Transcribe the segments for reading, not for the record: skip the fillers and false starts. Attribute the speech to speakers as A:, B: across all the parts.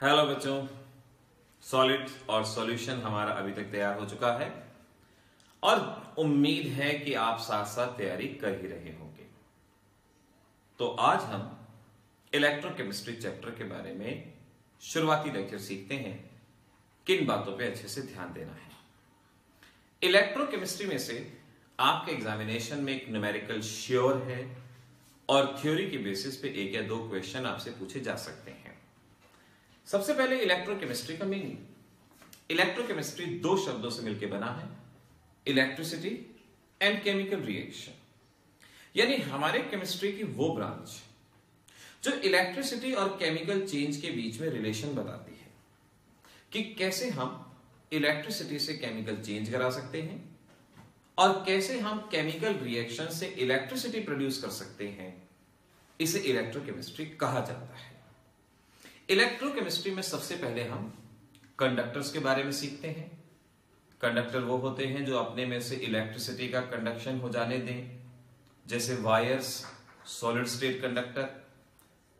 A: Hello बच्चों, solid और solution हमारा अभी तक तैयार हो चुका है और उम्मीद है कि आप साथ साथ तैयारी कर ही रहे होंगे। तो आज हम इलेक्ट्रोकेमिस्ट्री चैप्टर के बारे में शुरुआती लेक्चर सीखते हैं। किन बातों पे अच्छे से ध्यान देना है। इलेक्ट्रोकेमिस्ट्री में से आपके एग्जामिनेशन में एक न्यूमेरिकल श्योर है और थ्योरी के बेसिस पे एक या दो क्वेश्चन आपसे पूछे जा सकते हैं। सबसे पहले इलेक्ट्रोकेमिस्ट्री का मीनिंग। इलेक्ट्रोकेमिस्ट्री दो शब्दों से मिलकर बना है, इलेक्ट्रिसिटी एंड केमिकल रिएक्शन। यानी हमारे केमिस्ट्री की वो ब्रांच जो इलेक्ट्रिसिटी और केमिकल चेंज के बीच में रिलेशन बताती है कि कैसे हम इलेक्ट्रिसिटी से केमिकल चेंज करा सकते हैं और कैसे हम केमिकल रिएक्शन से इलेक्ट्रिसिटी प्रोड्यूस कर सकते हैं। इसे इलेक्ट्रोकेमिस्ट्री कहा जाता है। इलेक्ट्रोकेमिस्ट्री में सबसे पहले हम कंडक्टर्स के बारे में सीखते हैं। कंडक्टर वो होते हैं जो अपने में से इलेक्ट्रिसिटी का कंडक्शन हो जाने दें, जैसे वायर्स, सॉलिड स्टेट कंडक्टर,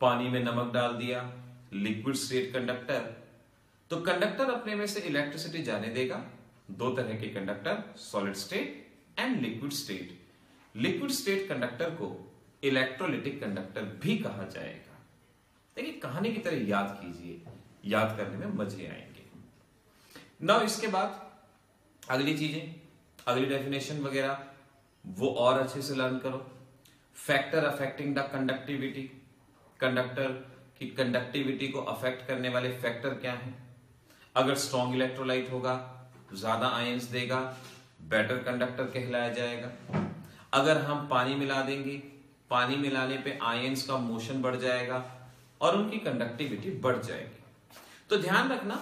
A: पानी में नमक डाल दिया, लिक्विड स्टेट कंडक्टर। तो कंडक्टर अपने में से इलेक्ट्रिसिटी जाने देगा। दो तरह के conductor, solid state and liquid state. Liquid state conductor को इलेक्ट्रोलिटिक कंडक्टर भी कहा जाएगा। देखिए, कहानी की तरह याद कीजिए, याद करने में मजे आएंगे। नाउ इसके बाद अगली चीजें, अगली डेफिनेशन वगैरह वो और अच्छे से लर्न करो। Factor affecting the conductivity. Conductor की कंडक्टिविटी को अफेक्ट करने वाले फैक्टर क्या हैं? अगर स्ट्रॉन्ग इलेक्ट्रोलाइट होगा, ज्यादा आयंस देगा, बेटर कंडक्टर कहलाया जाएगा। अगर हम पानी मिला देंगे, पानी मिलाने पे आयंस का मोशन बढ़ जाएगा और उनकी कंडक्टिविटी बढ़ जाएगी। तो ध्यान रखना,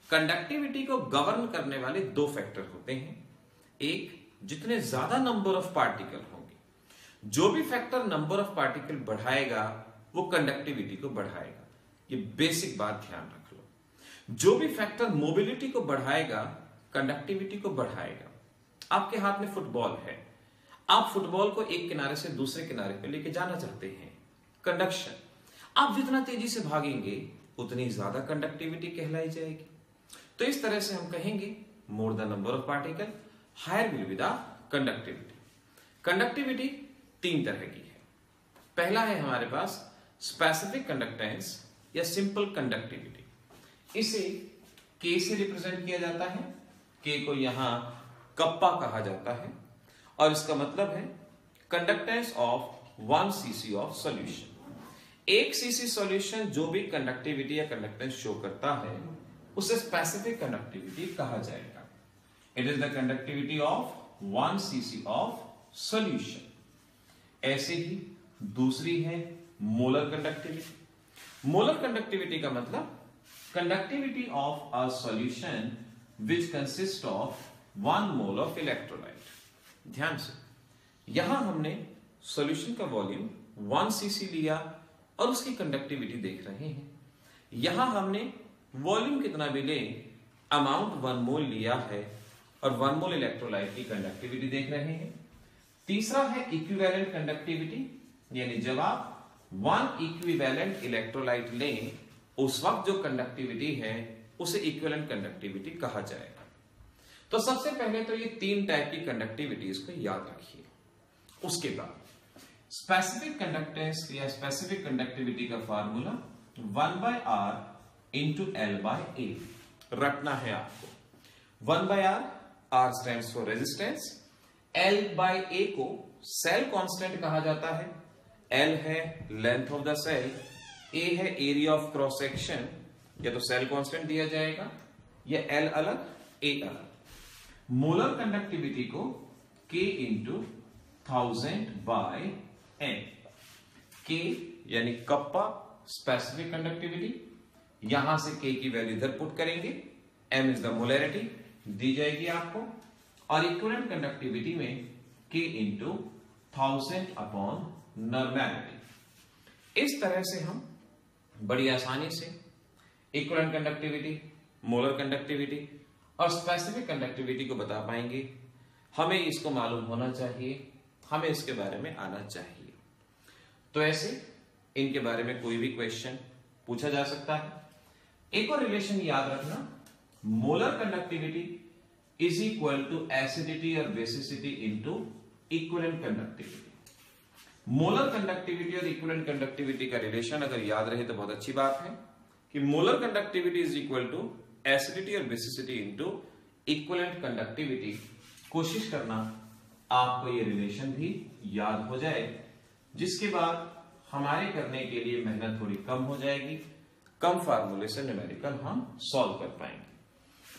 A: कंडक्टिविटी को गवर्न करने वाले दो फैक्टर होते हैं। एक, जितने ज्यादा नंबर ऑफ पार्टिकल होंगे, जो भी फैक्टर नंबर ऑफ पार्टिकल बढ़ाएगा वो कंडक्टिविटी को बढ़ाएगा। ये बेसिक बात ध्यान रख लो। जो भी फैक्टर मोबिलिटी को बढ़ाएगा कंडक्टिविटी को बढ़ाएगा। आपके हाथ में फुटबॉल है, आप फुटबॉल को एक किनारे से दूसरे किनारे पर लेके जाना चाहते हैं, कंडक्शन। आप जितना तेजी से भागेंगे उतनी ज्यादा कंडक्टिविटी कहलाई जाएगी। तो इस तरह से हम कहेंगे more the number of particle higher will be the conductivity. Conductivity तीन तरह की है। पहला है हमारे पास स्पेसिफिक कंडक्टेंस या सिंपल कंडक्टिविटी। इसे K से रिप्रेजेंट किया जाता है। K को यहां कप्पा कहा जाता है और इसका मतलब है conductance of 1 cc of solution. 1 cc solution जो भी कंडक्टिविटी या कंडक्टेंस शो करता है उसे स्पेसिफिक कंडक्टिविटी कहा जाएगा। It is the conductivity of 1 cc of solution. ऐसे ही दूसरी है मोलर कंडक्टिविटी। मोलर कंडक्टिविटी का मतलब conductivity of a solution which consist of 1 mole of electrolyte. ध्यान से, यहां हमने सॉल्यूशन का वॉल्यूम 1 cc लिया और उसकी कंडक्टिविटी देख रहे हैं। यहां हमने वॉल्यूम कितना भी ले, अमाउंट 1 मोल लिया है और 1 मोल इलेक्ट्रोलाइट की कंडक्टिविटी देख रहे हैं। तीसरा है इक्विवेलेंट कंडक्टिविटी, यानी जब आप 1 इक्विवेलेंट इलेक्ट्रोलाइट लें उस वक्त जो कंडक्टिविटी है उसे इक्विवेलेंट कंडक्टिविटी कहा जाएगा। तो सबसे पहले तो ये तीन टाइप की कंडक्टिविटीज को याद रखिए। उसके बाद स्पेसिफिक कंडक्टेंस या स्पेसिफिक कंडक्टिविटी का फार्मूला 1/r इंटू L/A रखना है आपको। 1/r, R stands for resistance, L/A को सेल कांस्टेंट कहा जाता है। L है length of the cell, A है एरिया ऑफ क्रॉस सेक्शन। या तो सेल कांस्टेंट दिया जाएगा या L अलग A अलग। मोलर कंडक्टिविटी को K इंटू 1000/N। K यानी कप्पा स्पेसिफिक कंडक्टिविटी, यहां से K की वैल्यू इधर पुट करेंगे, M इज द मोलैरिटी दी जाएगी आपको, और इक्विवेलेंट कंडक्टिविटी में K इंटू 1000/नॉर्मैलिटी। इस तरह से हम बड़ी आसानी से इक्विवेलेंट कंडक्टिविटी, मोलर कंडक्टिविटी और स्पेसिफिक कंडक्टिविटी को बता पाएंगे। हमें इसको मालूम होना चाहिए, हमें इसके बारे में आना चाहिए। तो ऐसे इनके बारे में कोई भी क्वेश्चन पूछा जा सकता है। एक और रिलेशन याद रखना, molar conductivity is equal to acidity और basicity into equivalent conductivity. Molar conductivity और इक्विवेलेंट कंडक्टिविटी का रिलेशन अगर याद रहे तो बहुत अच्छी बात है कि molar conductivity is equal to acidity और बेसिसिटी इनटू इक्विवेलेंट कंडक्टिविटी। कोशिश करना आपको ये रिलेशन भी याद हो जाए, जिसके बाद हमारे करने के लिए मेहनत थोड़ी कम हो जाएगी, कम फार्मूले से न्यूमेरिकल हम सॉल्व कर पाएंगे।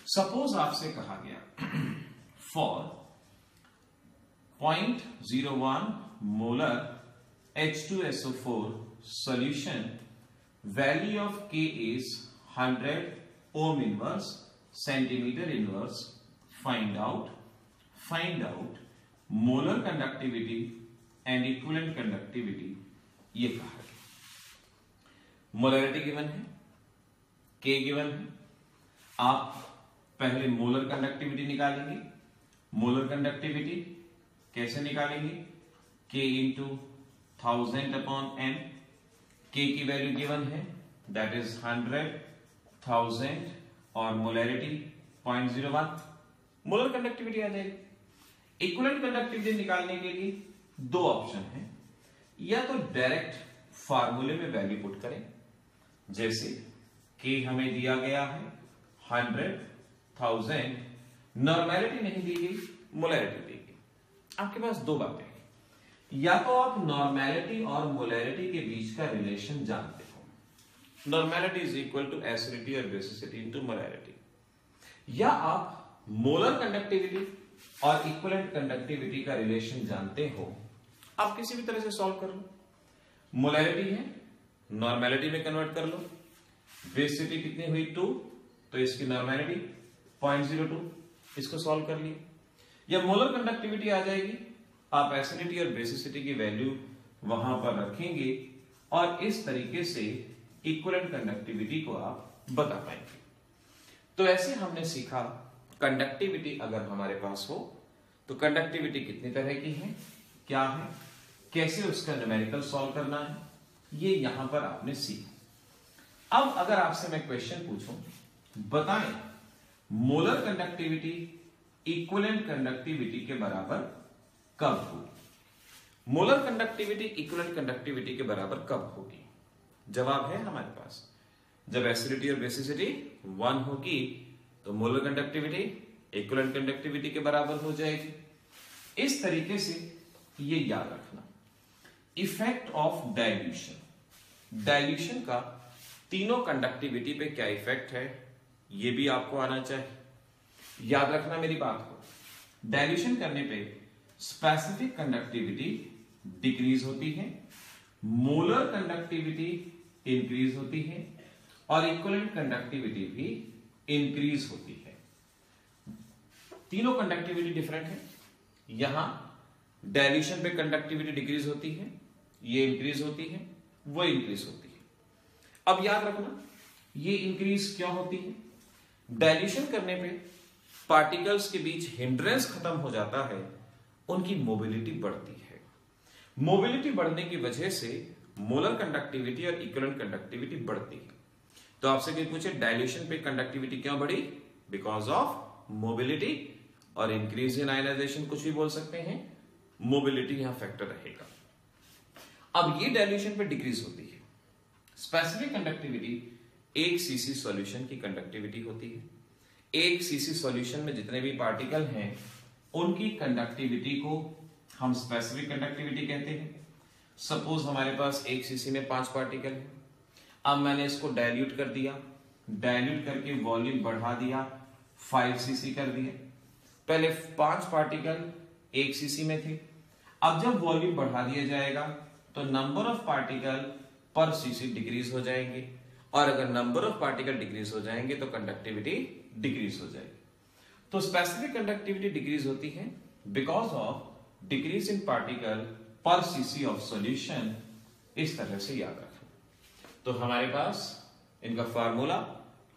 A: सपोज आपसे कहा गया for 0.01 molar H2SO4 solution, value of K is 100 ohm inverse centimeter inverse. Find out molar conductivity and equivalent conductivity। ये कहा गया। मोलरिटी गिवन है, K गिवन है। आप पहले मोलर कंडक्टिविटी निकालेंगे। मोलर कंडक्टिविटी कैसे निकालेंगे? K into 1000 upon n। K की वैल्यू गिवन है, दैट इज 100, 1000 और मोलरिटी 0.01। मोलर कंडक्टिविटी आ जाएगी। इक्विवेलेंट कंडक्टिविटी निकालने के लिए दो ऑप्शन है, या तो डायरेक्ट फार्मूले में वैल्यू पुट करें, जैसे K हमें दिया गया है 100, 1000, नॉर्मेलिटी नहीं दी गई, मोलरिटी दी गई। आपके पास दो बातें हैं, या तो आप नॉर्मेलिटी और मोलरिटी के बीच का रिलेशन जानते हो, normality is equal to acidity और बेसिसिटी इनटू मोलरिटी, या आप मोलर कंडक्टिविटी और इक्विवेलेंट कंडक्टिविटी का रिलेशन जानते हो। आप किसी भी तरह से सॉल्व कर लो। मोलरिटी है, नॉर्मेलिटी में कन्वर्ट कर लो। बेसिसिटी कितनी हुई 2, तो इसकी नॉर्मेलिटी 0.02, इसको सॉल्व कर लिए। या मोलर कंडक्टिविटी आ जाएगी, आप एसिडिटी और बेसिसिटी की वैल्यू वहां पर रखेंगे और इस तरीके से इक्विवेलेंट कंडक्टिविटी को आप बता पाएंगे। तो ऐसे हमने सीखा कंडक्टिविटी अगर हमारे पास हो तो कंडक्टिविटी कितनी तरह की है, क्या है, कैसे उसका न्यूमेरिकल सॉल्व करना है, ये यहां पर आपने सीखा। अब अगर आपसे मैं क्वेश्चन पूछूं, बताएं मोलर कंडक्टिविटी इक्विवेलेंट कंडक्टिविटी के बराबर कब होगी? मोलर कंडक्टिविटी इक्विवेलेंट कंडक्टिविटी के बराबर कब होगी? जवाब है हमारे पास, जब एसिडिटी और बेसिसिटी 1 होगी तो मोलर कंडक्टिविटी इक्विवेलेंट कंडक्टिविटी के बराबर हो जाएगी। इस तरीके से ये याद रखना। इफेक्ट ऑफ डाइल्यूशन, डाइल्यूशन का तीनों कंडक्टिविटी पे क्या इफेक्ट है, ये भी आपको आना चाहिए। याद रखना मेरी बात को, डाइल्यूशन करने पे स्पेसिफिक कंडक्टिविटी डिक्रीज होती है, मोलर कंडक्टिविटी इंक्रीज होती है और इक्विवेलेंट कंडक्टिविटी भी इंक्रीज होती है। तीनों कंडक्टिविटी डिफरेंट है। यहां डाइल्यूशन पे कंडक्टिविटी डिक्रीज होती है, ये इंक्रीज होती है, वो इंक्रीज होती है। अब याद रखना ये इंक्रीज क्यों होती है? डाइल्यूशन करने पे पार्टिकल्स के बीच हिंड्रेंस खत्म हो जाता है, उनकी मोबिलिटी बढ़ती है। मोबिलिटी बढ़ने की वजह से मोलर कंडक्टिविटी और इक्विवेलेंट कंडक्टिविटी बढ़ती है। तो आपसे कोई पूछे डाइल्यूशन पे कंडक्टिविटी क्यों बढ़ी? बिकॉज ऑफ मोबिलिटी, और इंक्रीज इन आयनाइजेशन कुछ भी बोल सकते हैं, मोबिलिटी यहां फैक्टर रहेगा। अब ये डाइल्यूशन पे डिक्रीज होती है। स्पेसिफिक कंडक्टिविटी 1 cc सॉल्यूशन की कंडक्टिविटी होती है। 1 cc सॉल्यूशन में जितने भी पार्टिकल हैं उनकी कंडक्टिविटी को हम स्पेसिफिक कंडक्टिविटी कहते हैं। सपोज हमारे पास 1 cc में 5 पार्टिकल है। अब मैंने इसको डाइल्यूट कर दिया, डाइल्यूट करके वॉल्यूम बढ़ा दिया, 5 cc कर दिया। पहले 5 पार्टिकल 1 cc में थे, अब जब वॉल्यूम बढ़ा दिया जाएगा तो नंबर ऑफ पार्टिकल पर cc डिक्रीज हो जाएंगे, और अगर नंबर ऑफ पार्टिकल डिक्रीज हो जाएंगे तो कंडक्टिविटी डिक्रीज हो जाएगी। तो स्पेसिफिक कंडक्टिविटी डिक्रीज होती है because of decrease in particle पर cc ऑफ सॉल्यूशन। इस तरह से याद रखना। तो हमारे पास इनका फार्मूला,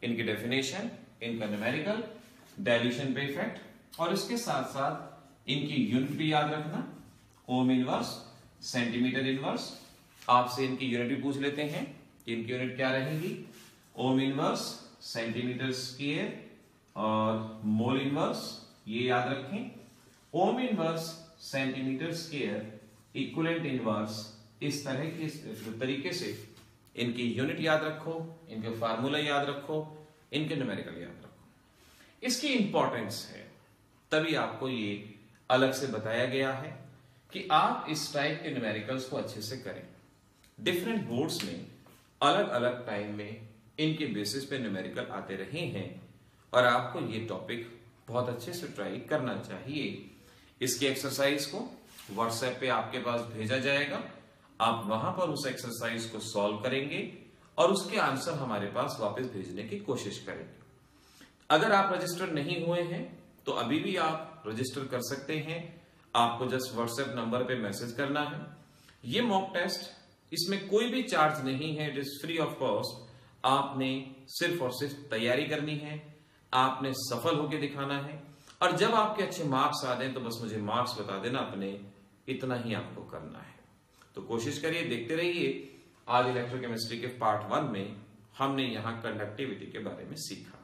A: इनकी डेफिनेशन, इनका न्यूमेरिकल, डाइल्यूशन पे इफेक्ट, और इसके साथ साथ इनकी यूनिट भी याद रखना, ओम इनवर्स, सेंटीमीटर इनवर्स। आपसे इनकी यूनिट भी पूछ लेते हैं कि इनकी यूनिट क्या रहेगी। ओम इनवर्स सेंटीमीटर स्क्वायर और मोल इनवर्स ये याद रखें। Ohm inverse centimetre square, equivalent inverse, इस तरह के तरीके से इनकी यूनिट याद रखो, इनके फार्मूला याद रखो, इनके न्यूमेरिकल याद रखो। इसकी इंपॉर्टेंस है तभी आपको ये अलग से बताया गया है कि आप इस टाइप के न्यूमेरिकल्स को अच्छे से करें। डिफरेंट बोर्ड्स में अलग अलग टाइम में इनके बेसिस पे न्यूमेरिकल आते रहे हैं और आपको ये टॉपिक बहुत अच्छे से ट्राई करना चाहिए। इसकी एक्सरसाइज को व्हाट्सएप पे आपके पास भेजा जाएगा, आप वहां पर उस एक्सरसाइज को सॉल्व करेंगे और उसके आंसर हमारे पास वापस भेजने की कोशिश करेंगे। अगर आप रजिस्टर नहीं हुए हैं तो अभी भी आप रजिस्टर कर सकते हैं। आपको जस्ट व्हाट्सएप नंबर पे मैसेज करना है। ये मॉक टेस्ट, इसमें कोई भी चार्ज नहीं है, it is free of cost. आपने सिर्फ और सिर्फ तैयारी करनी है, आपने सफल होकर दिखाना है और जब आपके अच्छे मार्क्स आ जाएं तो बस मुझे मार्क्स बता देना अपने, इतना ही आपको करना है। तो कोशिश करिए, देखते रहिए। आज इलेक्ट्रोकेमिस्ट्री के पार्ट 1 में हमने यहां कंडक्टिविटी के बारे में सीखा।